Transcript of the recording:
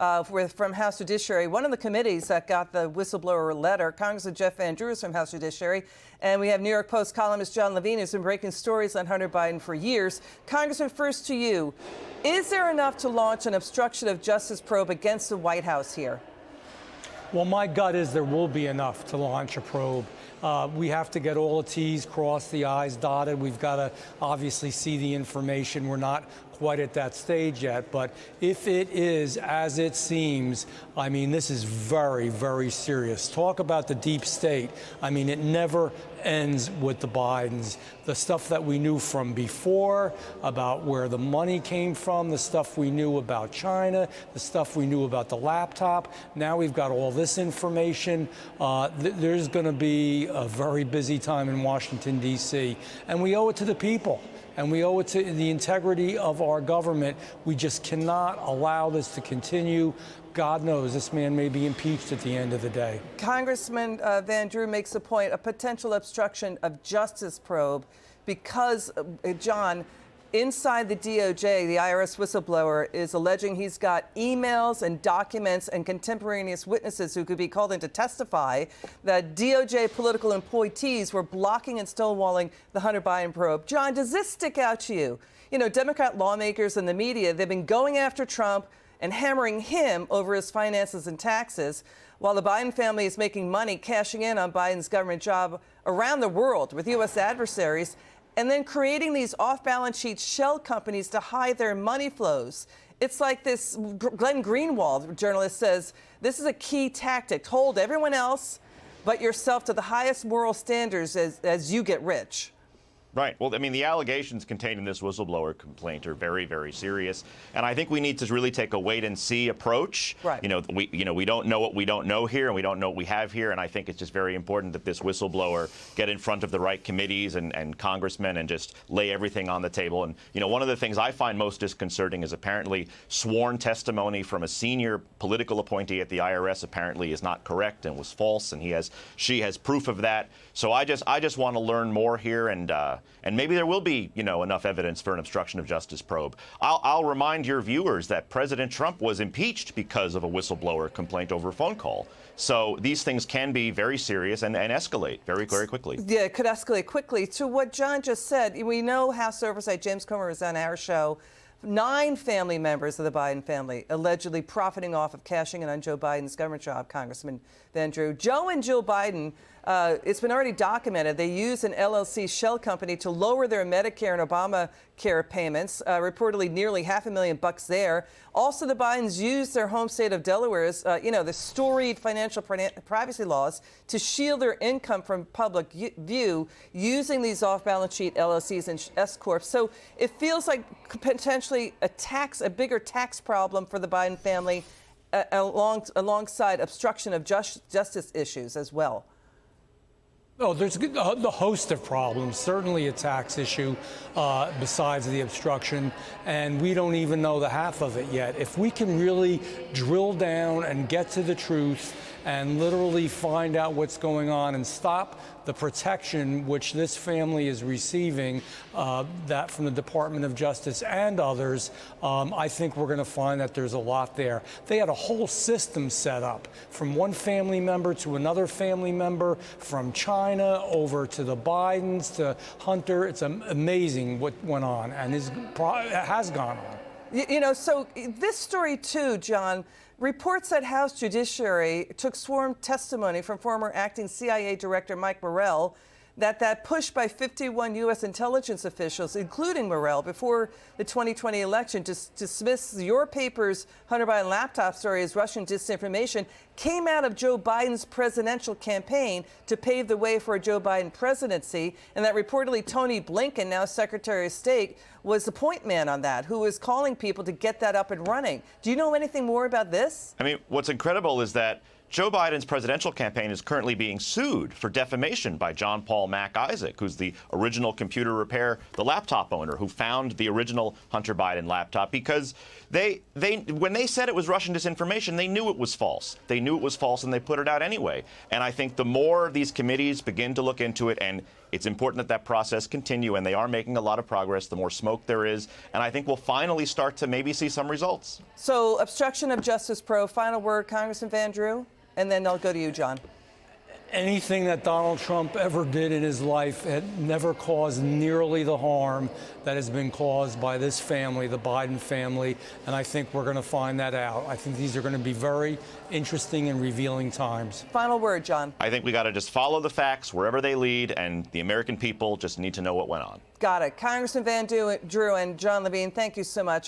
from House Judiciary. One of the committees that got the whistleblower letter, Congressman Jeff Van Drew is from House Judiciary. And we have New York Post columnist Jon Levine, who's been breaking stories on Hunter Biden for years. Congressman, first to you. Is there enough to launch an obstruction of justice probe against the White House here? Well, my gut is there will be enough to launch a probe. We have to get all the T's crossed, the I's dotted. We've got to obviously see the information. We're not quite at that stage yet. But if it is as it seems, I mean, this is very, very serious. Talk about the deep state. I mean, it never ends with the Bidens. The stuff that we knew from before about where the money came from, the stuff we knew about China, the stuff we knew about the laptop. Now we've got all this information. There's going to be a very busy time in Washington, D.C., and we owe it to the people. And we owe it to the integrity of our government. We just cannot allow this to continue. God knows this man may be impeached at the end of the day. Congressman Van Drew makes a point, a potential obstruction of justice probe, because, John, inside the DOJ, the IRS whistleblower is alleging he's got emails and documents and contemporaneous witnesses who could be called in to testify that DOJ political appointees were blocking and stonewalling the Hunter Biden probe. John, does this stick out to you? You know, Democrat lawmakers and the media, they've been going after Trump and hammering him over his finances and taxes, while the Biden family is making money cashing in on Biden's government job around the world with U.S. adversaries, and then creating these off-balance sheet shell companies to hide their money flows. It's like this Glenn Greenwald journalist says, this is a key tactic. Hold everyone else but yourself to the highest moral standards as you get rich. Right. Well, I mean, the allegations contained in this whistleblower complaint are very, very serious, and I think we need to really take a wait-and-see approach. Right. We don't know what we don't know here, and we don't know what we have here, and I think it's just very important that this whistleblower get in front of the right committees and congressmen and just lay everything on the table. And one of the things I find most disconcerting is apparently sworn testimony from a senior political appointee at the IRS apparently is not correct and was false, and she has proof of that. So I just want to learn more here, and maybe there will be, enough evidence for an obstruction of justice probe. I'll remind your viewers that President Trump was impeached because of a whistleblower complaint over a phone call. So these things can be very serious and escalate very, very quickly. Yeah, it could escalate quickly. To what John just said, we know House Oversight, James Comer was on our show, 9 family members of the Biden family allegedly profiting off of cashing in on Joe Biden's government job, Congressman Van Drew. Joe and Jill Biden, it's been already documented, they used an LLC shell company to lower their Medicare and Obamacare payments, reportedly nearly $500,000 there. Also, the Bidens used their home state of Delaware's, the storied financial privacy laws to shield their income from public view using these off-balance sheet LLCs and S-corps. So it feels like potentially a bigger tax problem for the Biden family alongside obstruction of justice issues as well. Oh, there's the host of problems, certainly a tax issue besides the obstruction, and we don't even know the half of it yet. If we can really drill down and get to the truth and literally find out what's going on and stop the protection which this family is receiving, that from the Department of Justice and others, I think we're going to find that there's a lot there. They had a whole system set up from one family member to another family member, from China over to the Bidens to Hunter. It's amazing what went on and has gone on. So this story, too, John, reports that House Judiciary took sworn testimony from former acting CIA Director Mike Morrell that push by 51 U.S. intelligence officials, including Morrell, before the 2020 election to dismiss your paper's Hunter Biden laptop story as Russian disinformation came out of Joe Biden's presidential campaign to pave the way for a Joe Biden presidency, and that reportedly Tony Blinken, now Secretary of State, was the point man on that, who was calling people to get that up and running. Do you know anything more about this? I mean, what's incredible is that Joe Biden's presidential campaign is currently being sued for defamation by John Paul Mac Isaac, who's the original computer repair, the laptop owner who found the original Hunter Biden laptop, because when they said it was Russian disinformation, they knew it was false. They knew it was false, and they put it out anyway. And I think the more these committees begin to look into it, and it's important that that process continue, and they are making a lot of progress, the more smoke there is, and I think we'll finally start to maybe see some results. So, obstruction of justice probe, final word, Congressman Van Drew, and then I'll go to you, John. Anything that Donald Trump ever did in his life had never caused nearly the harm that has been caused by this family, the Biden family, and I think we're going to find that out. I think these are going to be very interesting and revealing times. Final word, John. I think we got to just follow the facts wherever they lead, and the American people just need to know what went on. Got it. Congressman Van Drew and Jon Levine, thank you so much.